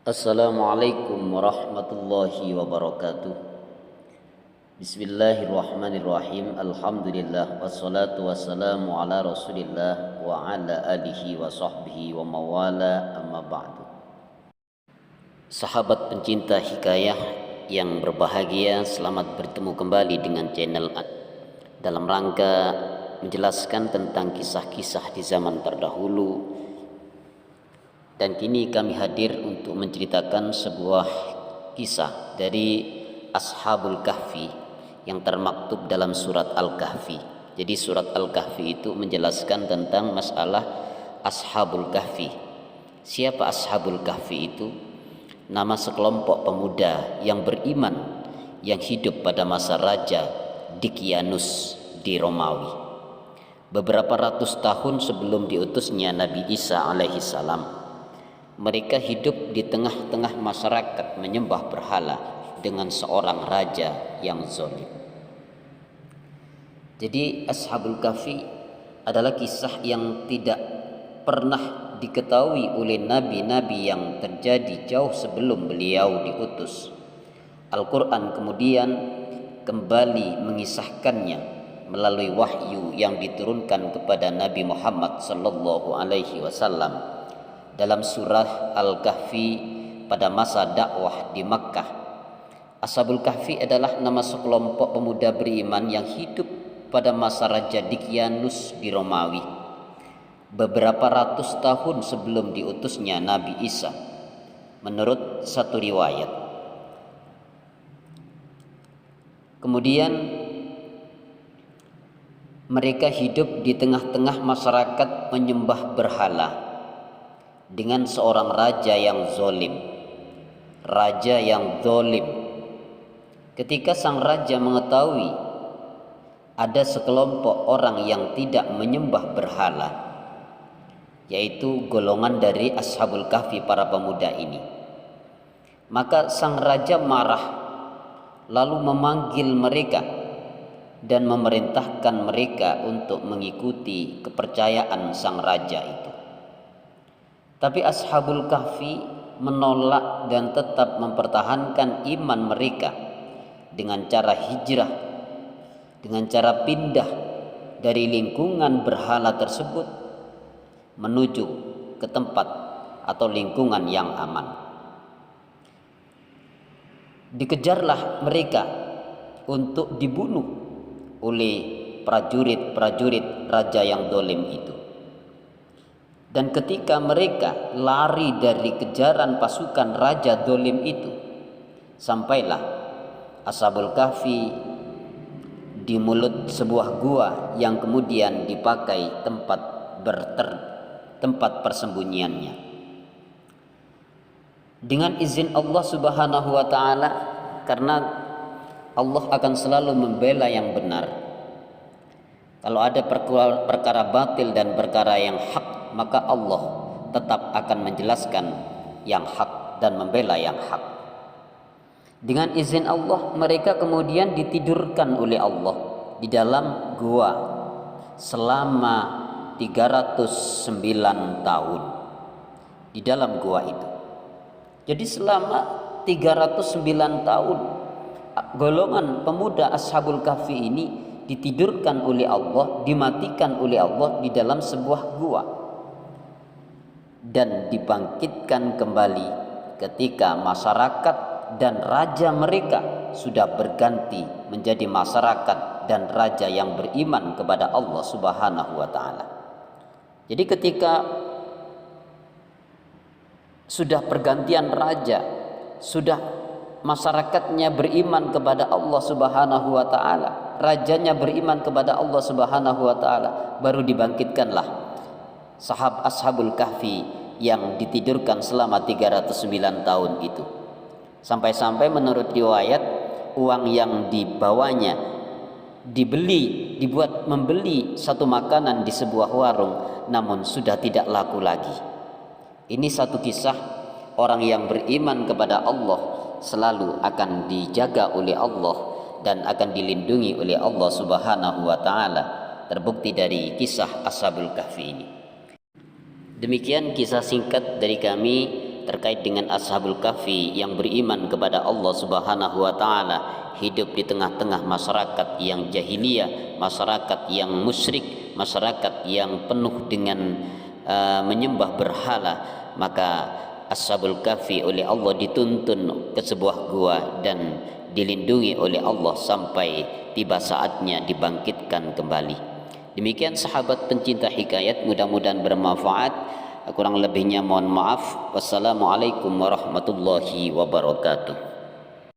Assalamualaikum warahmatullahi wabarakatuh. Bismillahirrahmanirrahim. Alhamdulillah wassalatu wassalamu ala Rasulillah wa ala alihi wa sahbihi wa mawala, amma ba'du. Sahabat pencinta hikayah yang berbahagia, selamat bertemu kembali dengan channel dalam rangka menjelaskan tentang kisah-kisah di zaman terdahulu. Dan kini kami hadir untuk menceritakan sebuah kisah dari Ashabul Kahfi yang termaktub dalam surat Al-Kahfi. Jadi surat Al-Kahfi itu menjelaskan tentang masalah Ashabul Kahfi. Siapa Ashabul Kahfi itu? Nama sekelompok pemuda yang beriman yang hidup pada masa Raja Dicyanus di Romawi. Beberapa ratus tahun sebelum diutusnya Nabi Isa alaihissalam, mereka hidup di tengah-tengah masyarakat menyembah berhala dengan seorang raja yang zalim. Jadi Ashabul Kahfi adalah kisah yang tidak pernah diketahui oleh nabi-nabi yang terjadi jauh sebelum beliau diutus. Al-Quran kemudian kembali mengisahkannya melalui wahyu yang diturunkan kepada Nabi Muhammad sallallahu alaihi wasallam dalam surah Al-Kahfi pada masa dakwah di Makkah. Ashabul Kahfi adalah nama sekelompok pemuda beriman yang hidup pada masa Raja Dicyanus di Romawi, beberapa ratus tahun sebelum diutusnya Nabi Isa, menurut satu riwayat. Kemudian mereka hidup di tengah-tengah masyarakat menyembah berhala dengan seorang raja yang zalim. Raja yang zalim. Ketika sang raja mengetahui ada sekelompok orang yang tidak menyembah berhala, yaitu golongan dari Ashabul Kahfi, para pemuda ini, maka sang raja marah, lalu memanggil mereka dan memerintahkan mereka untuk mengikuti kepercayaan sang raja itu. Tapi Ashabul Kahfi menolak dan tetap mempertahankan iman mereka dengan cara hijrah, dengan cara pindah dari lingkungan berhala tersebut menuju ke tempat atau lingkungan yang aman. Dikejarlah mereka untuk dibunuh oleh prajurit-prajurit raja yang zalim itu. Dan ketika mereka lari dari kejaran pasukan raja zalim itu, sampailah Ashabul Kahfi di mulut sebuah gua yang kemudian dipakai tempat persembunyiannya. Dengan izin Allah Subhanahu wa taala, karena Allah akan selalu membela yang benar. Kalau ada perkara batil dan perkara yang hak, maka Allah tetap akan menjelaskan yang hak dan membela yang hak. Dengan izin Allah, mereka kemudian ditidurkan oleh Allah di dalam gua selama 309 tahun di dalam gua itu. Jadi selama 309 tahun golongan pemuda Ashabul Kahfi ini ditidurkan oleh Allah, dimatikan oleh Allah di dalam sebuah gua, dan dibangkitkan kembali ketika masyarakat dan raja mereka sudah berganti menjadi masyarakat dan raja yang beriman kepada Allah Subhanahu wa taala. Jadi ketika sudah pergantian raja, sudah masyarakatnya beriman kepada Allah Subhanahu wa taala, rajanya beriman kepada Allah Subhanahu wa taala, baru dibangkitkanlah Ashabul Kahfi yang ditidurkan selama 309 tahun itu. Sampai-sampai menurut riwayat uang yang dibawanya dibuat membeli satu makanan di sebuah warung, namun sudah tidak laku lagi. Ini satu kisah orang yang beriman kepada Allah selalu akan dijaga oleh Allah dan akan dilindungi oleh Allah Subhanahu wa taala, terbukti dari kisah Ashabul Kahfi ini. Demikian kisah singkat dari kami terkait dengan Ashabul Kahfi yang beriman kepada Allah Subhanahu wa taala, hidup di tengah-tengah masyarakat yang jahiliyah, masyarakat yang musyrik, masyarakat yang penuh dengan menyembah berhala. Maka Ashabul Kahfi oleh Allah dituntun ke sebuah gua dan dilindungi oleh Allah sampai tiba saatnya dibangkitkan kembali. Demikian sahabat pencinta hikayat, mudah-mudahan bermanfaat. Kurang lebihnya mohon maaf. Wassalamualaikum warahmatullahi wabarakatuh.